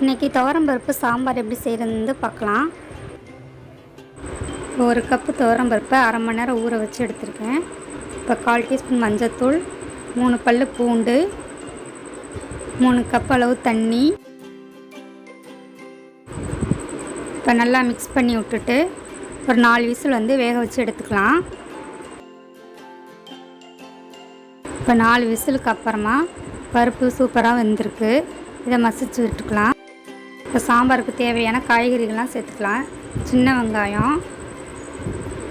இன்றைக்கி துவரம்பருப்பு சாம்பார் எப்படி செய்கிறதுன்னு பார்க்கலாம். ஒரு கப்பு துவரம்பருப்பை அரை மணி நேரம் ஊற வச்சு எடுத்துருக்கேன். இப்போ 1/4 டீஸ்பூன் மஞ்சள்தூள், 3 பல் பூண்டு, 3 கப் அளவு தண்ணி. இப்போ நல்லா மிக்ஸ் பண்ணி விட்டுட்டு ஒரு 4 விசில் வேக வச்சு எடுத்துக்கலாம். இப்போ 4 விசிலுக்கு அப்புறமா பருப்பு சூப்பராக வெந்திருக்கு. இதை மசிச்சு விட்டுக்கலாம். இப்போ சாம்பாருக்கு தேவையான காய்கறிகள்லாம் சேர்த்துக்கலாம். சின்ன வெங்காயம்,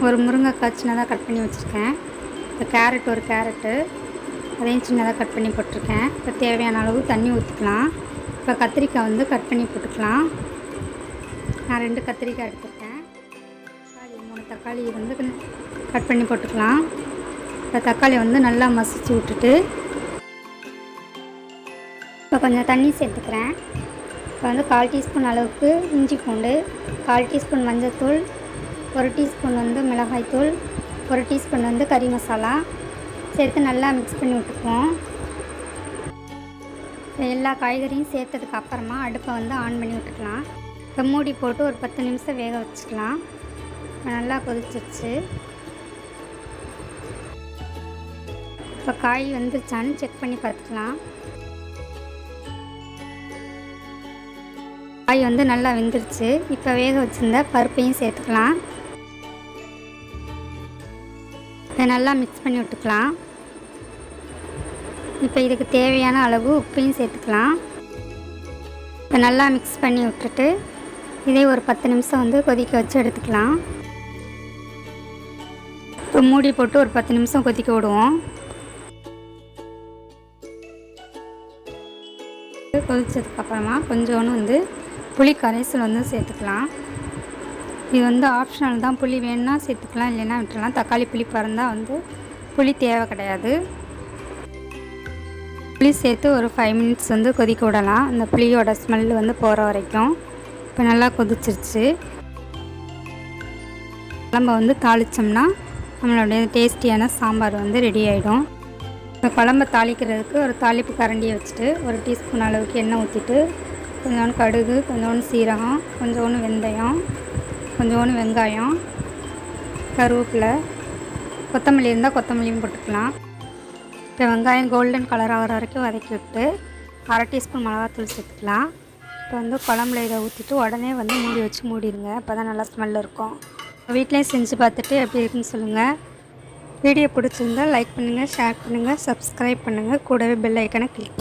ஒரு முருங்கைக்காய் சின்னதாக கட் பண்ணி வச்சுருக்கேன். இப்போ கேரட், ஒரு கேரட்டு அதையும் சின்னதாக கட் பண்ணி போட்டிருக்கேன். இப்போ தேவையான அளவு தண்ணி ஊற்றிக்கலாம். இப்போ கத்திரிக்காய் கட் பண்ணி போட்டுக்கலாம். நான் 2 கத்திரிக்காய் எடுத்துருக்கேன். 3 தக்காளி கட் பண்ணி போட்டுக்கலாம். இப்போ தக்காளி நல்லா மசிச்சு விட்டுட்டு இப்போ கொஞ்சம் தண்ணி சேர்த்துக்கிறேன். இப்போ 1/4 டீஸ்பூன் அளவுக்கு இஞ்சி பூண்டு, 1/4 டீஸ்பூன் மஞ்சள்தூள், 1 டீஸ்பூன் மிளகாய்த்தூள், 1 டீஸ்பூன் கறி மசாலா சேர்த்து நல்லா மிக்ஸ் பண்ணி விட்டுக்குவோம். எல்லா காய்கறியும் சேர்த்ததுக்கு அப்புறமா அடுப்பை ஆன் பண்ணி விட்டுக்கலாம். இப்போ மூடி போட்டு ஒரு 10 நிமிஷம் வேக வச்சுக்கலாம். நல்லா கொதிச்சிருச்சு. இப்போ காய் வந்துருச்சான்னு செக் பண்ணி பார்த்துக்கலாம். காய் நல்லா வெந்துருச்சு. இப்போ வேக வச்சுருந்த பருப்பையும் சேர்த்துக்கலாம். இதை நல்லா மிக்ஸ் பண்ணி விட்டுக்கலாம். இப்போ இதுக்கு தேவையான அளவு உப்பையும் சேர்த்துக்கலாம். இப்போ நல்லா மிக்ஸ் பண்ணி விட்டுட்டு இதே ஒரு 10 நிமிஷம் கொதிக்க வச்சு எடுத்துக்கலாம். இப்போ மூடி போட்டு ஒரு 10 நிமிஷம் கொதிக்க விடுவோம். கொதிச்சதுக்கப்புறமா கொஞ்சோன்னு புளி கரைசல் சேர்த்துக்கலாம். இது ஆப்ஷனல் தான். புளி வேணுன்னா சேர்த்துக்கலாம், இல்லைன்னா விட்டுடலாம். தக்காளி புளிப்பாக இருந்தால் புளி தேவை கிடையாது. புளி சேர்த்து ஒரு 5 மினிட்ஸ் கொதிக்க விடலாம். அந்த புளியோட ஸ்மெல் போகிற வரைக்கும். இப்போ நல்லா கொதிச்சிருச்சு. குழம்பை தாளித்தோம்னா நம்மளுடைய டேஸ்டியான சாம்பார் ரெடி ஆகிடும். இப்போ குழம்பை தாளிக்கிறதுக்கு ஒரு தாளிப்பு கரண்டியை வச்சுட்டு 1 டீஸ்பூன் அளவுக்கு எண்ணெய் ஊற்றிட்டு கொஞ்சோண்டு கடுகு, கொஞ்சோண்டு சீரகம், கொஞ்சோண்டு வெந்தயம், கொஞ்சோண்டு வெங்காயம், கருவேப்பிலை, கொத்தமல்லி இருந்தால் கொத்தமல்லியும் போட்டுக்கலாம். இப்போ வெங்காயம் கோல்டன் கலர் ஆகிற வரைக்கும் வதக்கி விட்டு 1/2 டீஸ்பூன் மிளகாத்தூள் சேர்த்துக்கலாம். இப்போ குழம்புல இதை ஊற்றிட்டு உடனே மூடி வச்சு மூடிடுங்க. அப்போ தான் நல்லா ஸ்மெல் இருக்கும். வீட்லேயும் செஞ்சு பார்த்துட்டு எப்படி இருக்குன்னு சொல்லுங்கள். வீடியோ பிடிச்சிருந்தால் லைக் பண்ணுங்கள், ஷேர் பண்ணுங்கள், சப்ஸ்கிரைப் பண்ணுங்கள். கூடவே பெல் ஐக்கனை கிளிக் பண்ணுங்கள்.